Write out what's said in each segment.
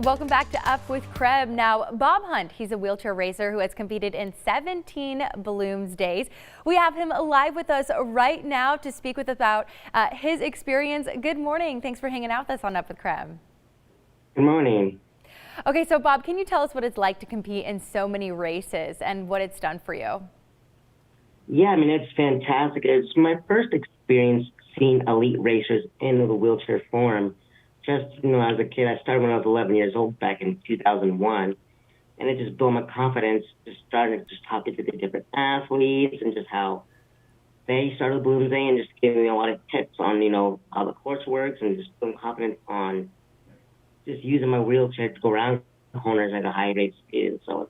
Welcome back to Up with Kreb. Now, Bob Hunt, he's a wheelchair racer who has competed in 17 Bloomsdays. We have him live with us right now to speak with us about his experience. Good morning. Thanks for hanging out with us on Up with Kreb. Good morning. Okay, so Bob, can you tell us what it's like to compete in so many races and what it's done for you? Yeah, I mean, it's fantastic. It's my first experience seeing elite racers in the wheelchair form. Just, as a kid, I started when I was 11 years old back in 2001, and it just built my confidence, just starting just talking to the different athletes and just how they started Bloomsday and just giving me a lot of tips on, how the course works and just building confidence on just using my wheelchair to go around corners at a high rate speed. So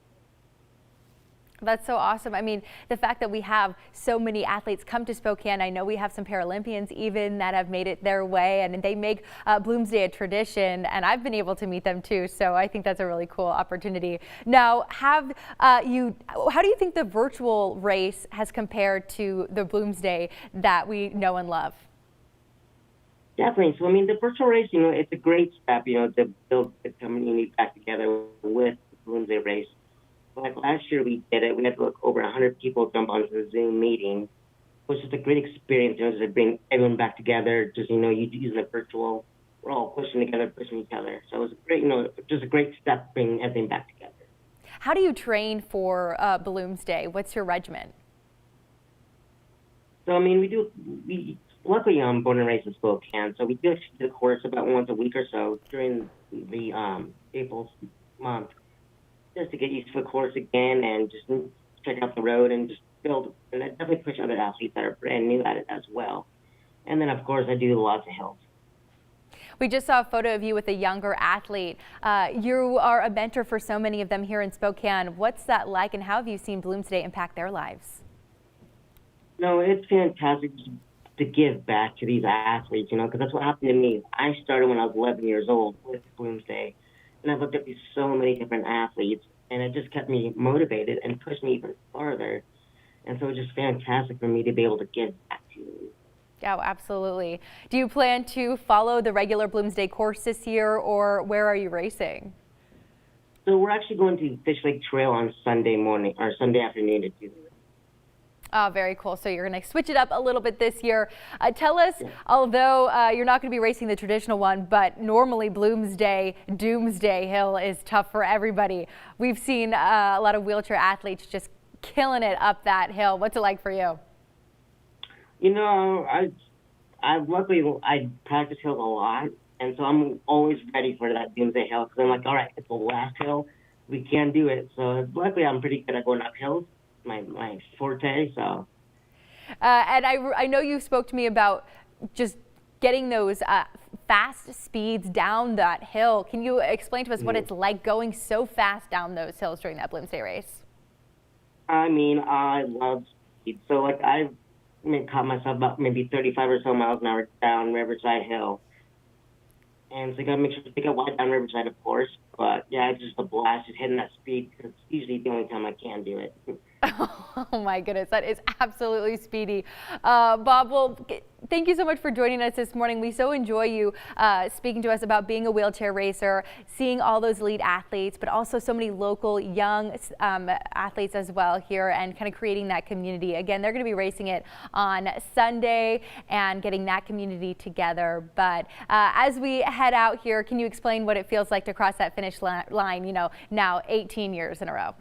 that's so awesome. I mean, the fact that we have so many athletes come to Spokane. I know we have some Paralympians even that have made it their way, and they make Bloomsday a tradition, and I've been able to meet them too. So I think that's a really cool opportunity. Now, how do you think the virtual race has compared to the Bloomsday that we know and love? Definitely. So, I mean, the virtual race, it's a great step, to build the community back together with the Bloomsday race. Like last year we did it. We had over 100 people jump onto the Zoom meeting, which is a great experience, to bring everyone back together. Just, you using the virtual, we're all pushing together, pushing each other. So it was a great, just a great step bringing everything back together. How do you train for Bloomsday? What's your regimen? So, I mean, luckily I'm born and raised in Spokane, so we do the course about once a week or so during the April month, just to get used to the course again and just check out the road and just build. And I definitely push other athletes that are brand new at it as well. And then, of course, I do lots of hills. We just saw a photo of you with a younger athlete. You are a mentor for so many of them here in Spokane. What's that like, and how have you seen Bloomsday impact their lives? No, it's fantastic to give back to these athletes, because that's what happened to me. I started when I was 11 years old with Bloomsday. And I've looked at so many different athletes, and it just kept me motivated and pushed me even farther. And so it's just fantastic for me to be able to give back to you. Yeah, absolutely. Do you plan to follow the regular Bloomsday course this year, or where are you racing? So we're actually going to Fish Lake Trail on Sunday morning or Sunday afternoon to do it. Oh, very cool. So you're going to switch it up a little bit this year. Tell us, although you're not going to be racing the traditional one, but normally Bloomsday, Doomsday Hill is tough for everybody. We've seen a lot of wheelchair athletes just killing it up that hill. What's it like for you? I practice hills a lot, and so I'm always ready for that Doomsday Hill because I'm like, all right, it's the last hill. We can do it. So luckily, I'm pretty good at going up hills. My forte, so. And I know you spoke to me about just getting those fast speeds down that hill. Can you explain to us what it's like going so fast down those hills during that Bloomsday race? I mean, I love speed. So, I caught myself about maybe 35 or so miles an hour down Riverside Hill. And so you got to make sure to pick up wide down Riverside, of course. But, yeah, it's just a blast just hitting that speed because it's usually the only time I can do it. Oh my goodness, that is absolutely speedy. Bob, well, thank you so much for joining us this morning. We so enjoy you speaking to us about being a wheelchair racer, seeing all those elite athletes, but also so many local young athletes as well here, and kind of creating that community. Again, they're going to be racing it on Sunday and getting that community together. But as we head out here, can you explain what it feels like to cross that finish line, now 18 years in a row?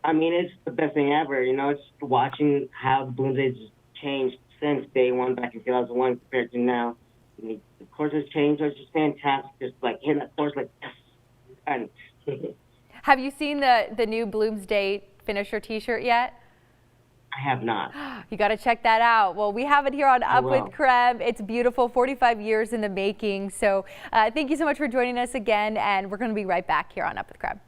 I mean, it's the best thing ever. It's watching how the Bloomsdays changed since day one back in 2001 compared to now. I mean, the course has changed. It's just fantastic. Just hitting that course yes. And have you seen the new Bloomsday finisher T-shirt yet? I have not. You got to check that out. Well, we have it here on Up with Kreb. It's beautiful, 45 years in the making. So thank you so much for joining us again, and we're going to be right back here on Up with Kreb.